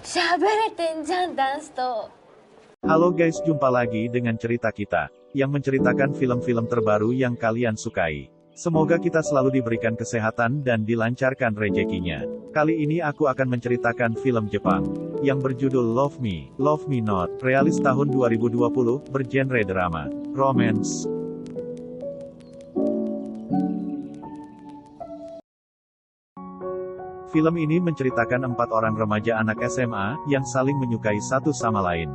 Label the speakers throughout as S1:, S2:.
S1: 喋れてんじゃん、ダンスと。
S2: Halo guys, jumpa lagi dengan cerita kita, yang menceritakan film-film terbaru yang kalian sukai. Semoga kita selalu diberikan kesehatan dan dilancarkan rezekinya. Kali ini aku akan menceritakan film Jepang, yang berjudul Love Me, Love Me Not, rilis tahun 2020, bergenre drama, romance. Film ini menceritakan 4 orang remaja anak SMA, yang saling menyukai satu sama lain.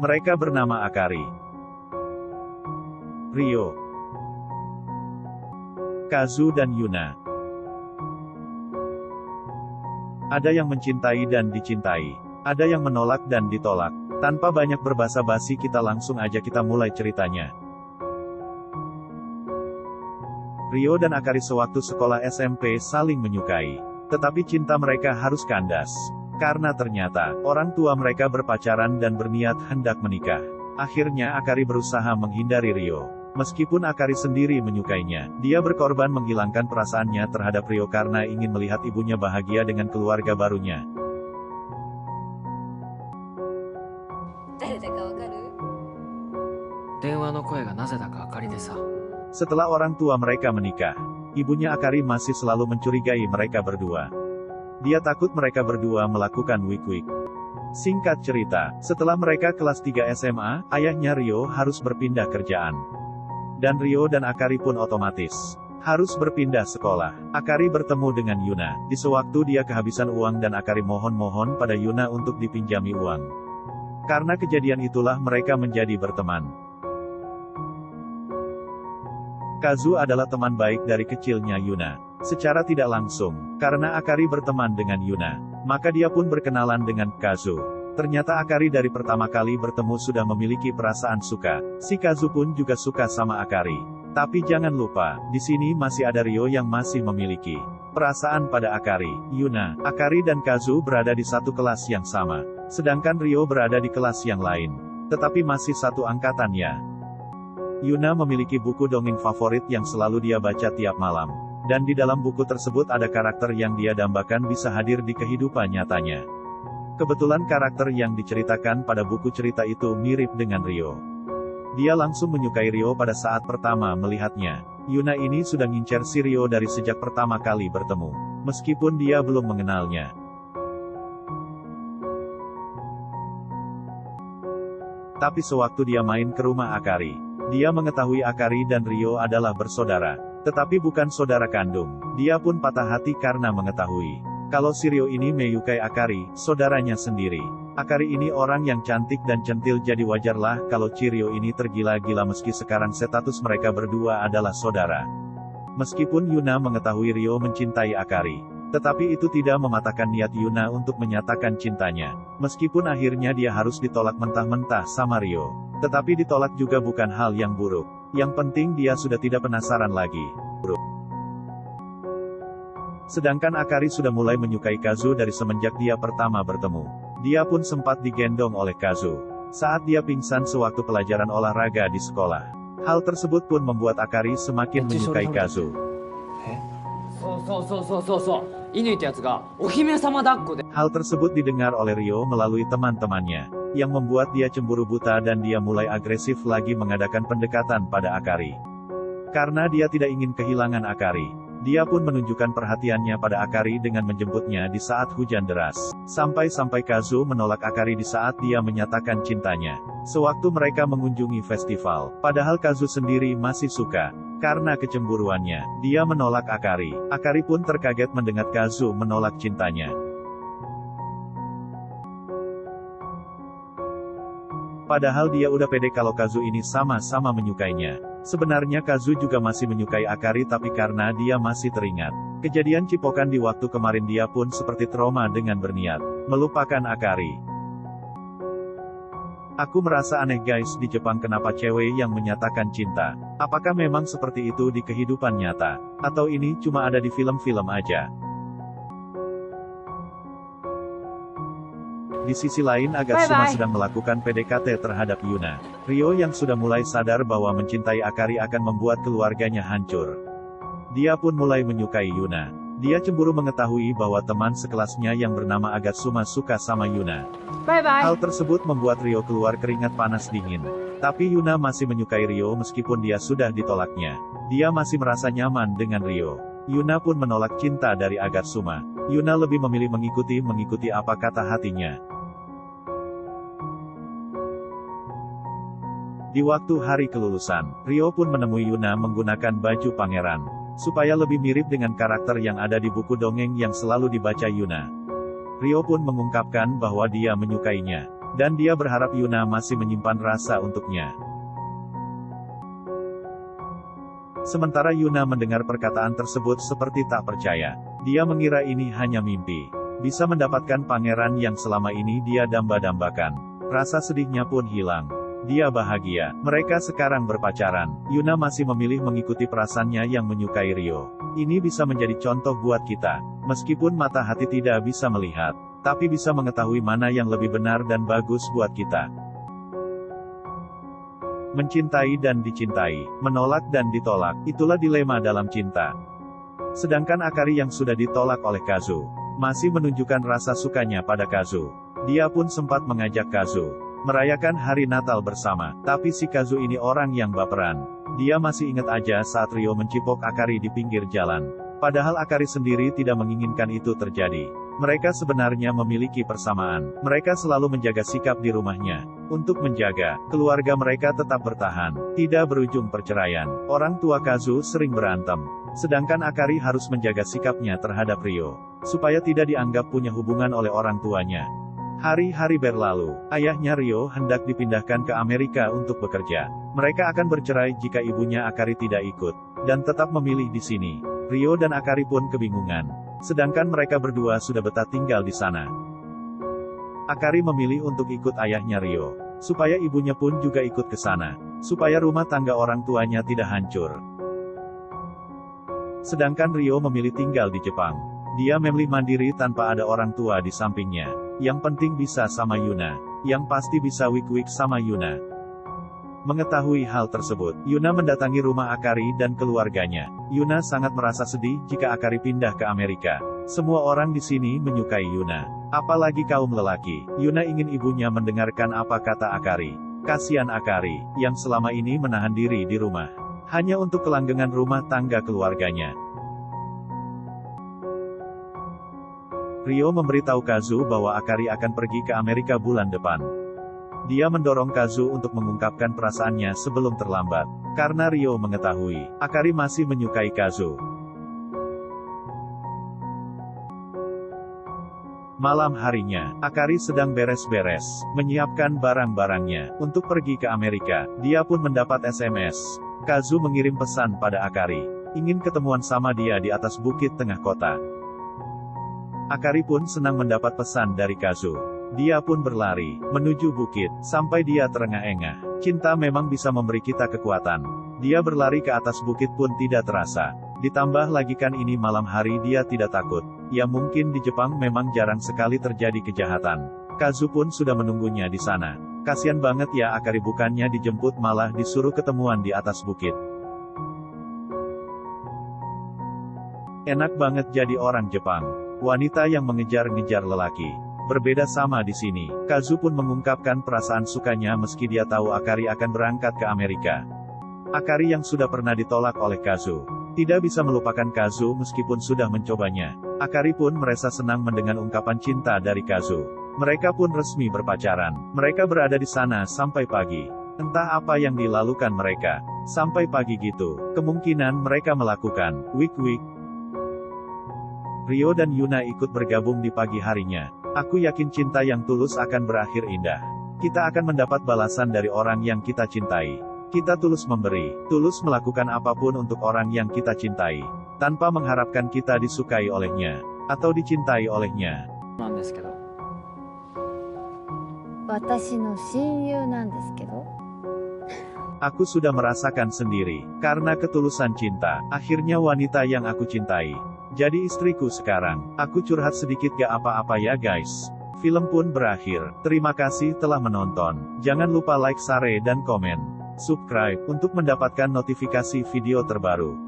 S2: Mereka bernama Akari, Ryo, Kazu dan Yuna. Ada yang mencintai dan dicintai. Ada yang menolak dan ditolak. Tanpa banyak berbasa-basi kita langsung aja kita mulai ceritanya. Ryo dan Akari sewaktu sekolah SMP saling menyukai. Tetapi cinta mereka harus kandas. Karena ternyata, orang tua mereka berpacaran dan berniat hendak menikah. Akhirnya Akari berusaha menghindari Ryo. Meskipun Akari sendiri menyukainya, dia berkorban menghilangkan perasaannya terhadap Ryo karena ingin melihat ibunya bahagia dengan keluarga barunya. Setelah orang tua mereka menikah, ibunya Akari masih selalu mencurigai mereka berdua. Dia takut mereka berdua melakukan wik-wik. Singkat cerita, setelah mereka kelas 3 SMA, ayahnya Ryo harus berpindah kerjaan. Dan Ryo dan Akari pun otomatis harus berpindah sekolah. Akari bertemu dengan Yuna, di sewaktu dia kehabisan uang dan Akari mohon-mohon pada Yuna untuk dipinjami uang. Karena kejadian itulah mereka menjadi berteman. Kazu adalah teman baik dari kecilnya Yuna. Secara tidak langsung, karena Akari berteman dengan Yuna, maka dia pun berkenalan dengan Kazu. Ternyata Akari dari pertama kali bertemu sudah memiliki perasaan suka. Si Kazu pun juga suka sama Akari. Tapi jangan lupa, di sini masih ada Ryo yang masih memiliki perasaan pada Akari. Yuna, Akari dan Kazu berada di satu kelas yang sama. Sedangkan Ryo berada di kelas yang lain. Tetapi masih satu angkatannya. Yuna memiliki buku dongeng favorit yang selalu dia baca tiap malam. Dan di dalam buku tersebut ada karakter yang dia dambakan bisa hadir di kehidupan nyatanya. Kebetulan karakter yang diceritakan pada buku cerita itu mirip dengan Ryo. Dia langsung menyukai Ryo pada saat pertama melihatnya. Yuna ini sudah ngincer si Ryo dari sejak pertama kali bertemu. Meskipun dia belum mengenalnya. Tapi sewaktu dia main ke rumah Akari, dia mengetahui Akari dan Ryo adalah bersaudara. Tetapi bukan saudara kandung. Dia pun patah hati karena mengetahui kalau si Ryo ini menyukai Akari, saudaranya sendiri. Akari ini orang yang cantik dan centil, jadi wajarlah kalau Ryo ini tergila-gila meski sekarang status mereka berdua adalah saudara. Meskipun Yuna mengetahui Ryo mencintai Akari, tetapi itu tidak mematahkan niat Yuna untuk menyatakan cintanya. Meskipun akhirnya dia harus ditolak mentah-mentah sama Ryo. Tetapi ditolak juga bukan hal yang buruk. Yang penting dia sudah tidak penasaran lagi. Sedangkan Akari sudah mulai menyukai Kazu dari semenjak dia pertama bertemu. Dia pun sempat digendong oleh Kazu saat dia pingsan sewaktu pelajaran olahraga di sekolah. Hal tersebut pun membuat Akari semakin menyukai Kazu. Hal tersebut didengar oleh Ryo melalui teman-temannya, yang membuat dia cemburu buta dan dia mulai agresif lagi mengadakan pendekatan pada Akari. Karena dia tidak ingin kehilangan Akari, dia pun menunjukkan perhatiannya pada Akari dengan menjemputnya di saat hujan deras. Sampai-sampai Kazu menolak Akari di saat dia menyatakan cintanya. Sewaktu mereka mengunjungi festival, padahal Kazu sendiri masih suka. Karena kecemburuannya, dia menolak Akari. Akari pun terkaget mendengar Kazu menolak cintanya. Padahal dia udah pede kalau Kazu ini sama-sama menyukainya. Sebenarnya Kazu juga masih menyukai Akari, tapi karena dia masih teringat kejadian cipokan di waktu kemarin, dia pun seperti trauma dengan berniat melupakan Akari. Aku merasa aneh guys, di Jepang kenapa cewek yang menyatakan cinta? Apakah memang seperti itu di kehidupan nyata? Atau ini cuma ada di film-film aja? Di sisi lain Agatsuma sedang melakukan PDKT terhadap Yuna. Ryo yang sudah mulai sadar bahwa mencintai Akari akan membuat keluarganya hancur. Dia pun mulai menyukai Yuna. Dia cemburu mengetahui bahwa teman sekelasnya yang bernama Agatsuma suka sama Yuna.
S3: Bye-bye.
S2: Hal tersebut membuat Ryo keluar keringat panas dingin. Tapi Yuna masih menyukai Ryo meskipun dia sudah ditolaknya. Dia masih merasa nyaman dengan Ryo. Yuna pun menolak cinta dari Agatsuma. Yuna lebih memilih mengikuti apa kata hatinya. Di waktu hari kelulusan, Ryo pun menemui Yuna menggunakan baju pangeran. Supaya lebih mirip dengan karakter yang ada di buku dongeng yang selalu dibaca Yuna. Ryo pun mengungkapkan bahwa dia menyukainya. Dan dia berharap Yuna masih menyimpan rasa untuknya. Sementara Yuna mendengar perkataan tersebut seperti tak percaya. Dia mengira ini hanya mimpi. Bisa mendapatkan pangeran yang selama ini dia damba-dambakan. Rasa sedihnya pun hilang. Dia bahagia. Mereka sekarang berpacaran. Yuna masih memilih mengikuti perasaannya yang menyukai Ryo. Ini bisa menjadi contoh buat kita. Meskipun mata hati tidak bisa melihat, tapi bisa mengetahui mana yang lebih benar dan bagus buat kita. Mencintai dan dicintai, menolak dan ditolak, itulah dilema dalam cinta. Sedangkan Akari yang sudah ditolak oleh Kazu, masih menunjukkan rasa sukanya pada Kazu. Dia pun sempat mengajak Kazu merayakan hari Natal bersama, tapi si Kazu ini orang yang baperan. Dia masih ingat aja saat Ryo mencipok Akari di pinggir jalan. Padahal Akari sendiri tidak menginginkan itu terjadi. Mereka sebenarnya memiliki persamaan. Mereka selalu menjaga sikap di rumahnya. Untuk menjaga keluarga mereka tetap bertahan, tidak berujung perceraian. Orang tua Kazu sering berantem. Sedangkan Akari harus menjaga sikapnya terhadap Ryo, supaya tidak dianggap punya hubungan oleh orang tuanya. Hari-hari berlalu, ayahnya Ryo hendak dipindahkan ke Amerika untuk bekerja. Mereka akan bercerai jika ibunya Akari tidak ikut, dan tetap memilih di sini. Ryo dan Akari pun kebingungan. Sedangkan mereka berdua sudah betah tinggal di sana. Akari memilih untuk ikut ayahnya Ryo, supaya ibunya pun juga ikut ke sana, supaya rumah tangga orang tuanya tidak hancur. Sedangkan Ryo memilih tinggal di Jepang. Dia memilih mandiri tanpa ada orang tua di sampingnya. Yang penting bisa sama Yuna. Yang pasti bisa wik-wik sama Yuna. Mengetahui hal tersebut, Yuna mendatangi rumah Akari dan keluarganya. Yuna sangat merasa sedih jika Akari pindah ke Amerika. Semua orang di sini menyukai Yuna. Apalagi kaum lelaki. Yuna ingin ibunya mendengarkan apa kata Akari. Kasihan Akari, yang selama ini menahan diri di rumah. Hanya untuk kelanggengan rumah tangga keluarganya. Ryo memberitahu Kazu bahwa Akari akan pergi ke Amerika bulan depan. Dia mendorong Kazu untuk mengungkapkan perasaannya sebelum terlambat. Karena Ryo mengetahui, Akari masih menyukai Kazu. Malam harinya, Akari sedang beres-beres, menyiapkan barang-barangnya, untuk pergi ke Amerika. Dia pun mendapat SMS. Kazu mengirim pesan pada Akari. Ingin ketemuan sama dia di atas bukit tengah kota. Akari pun senang mendapat pesan dari Kazu. Dia pun berlari, menuju bukit, sampai dia terengah-engah. Cinta memang bisa memberi kita kekuatan. Dia berlari ke atas bukit pun tidak terasa. Ditambah lagi kan ini malam hari dia tidak takut. Ya mungkin di Jepang memang jarang sekali terjadi kejahatan. Kazu pun sudah menunggunya di sana. Kasian banget ya Akari bukannya dijemput malah disuruh ketemuan di atas bukit. Enak banget jadi orang Jepang. Wanita yang mengejar-ngejar lelaki. Berbeda sama di sini. Kazu pun mengungkapkan perasaan sukanya meski dia tahu Akari akan berangkat ke Amerika. Akari yang sudah pernah ditolak oleh Kazu, tidak bisa melupakan Kazu meskipun sudah mencobanya. Akari pun merasa senang mendengar ungkapan cinta dari Kazu. Mereka pun resmi berpacaran. Mereka berada di sana sampai pagi. Entah apa yang dilakukan mereka. Sampai pagi gitu. Kemungkinan mereka melakukan wik-wik. Ryo dan Yuna ikut bergabung di pagi harinya. Aku yakin cinta yang tulus akan berakhir indah. Kita akan mendapat balasan dari orang yang kita cintai. Kita tulus memberi, tulus melakukan apapun untuk orang yang kita cintai, tanpa mengharapkan kita disukai olehnya, atau dicintai olehnya.
S3: なんですけど。
S1: 私の親友なんですけど。
S2: Aku sudah merasakan sendiri, karena ketulusan cinta, akhirnya wanita yang aku cintai jadi istriku sekarang. Aku curhat sedikit gak apa-apa ya guys. Film pun berakhir. Terima kasih telah menonton. Jangan lupa like, share dan komen. Subscribe untuk mendapatkan notifikasi video terbaru.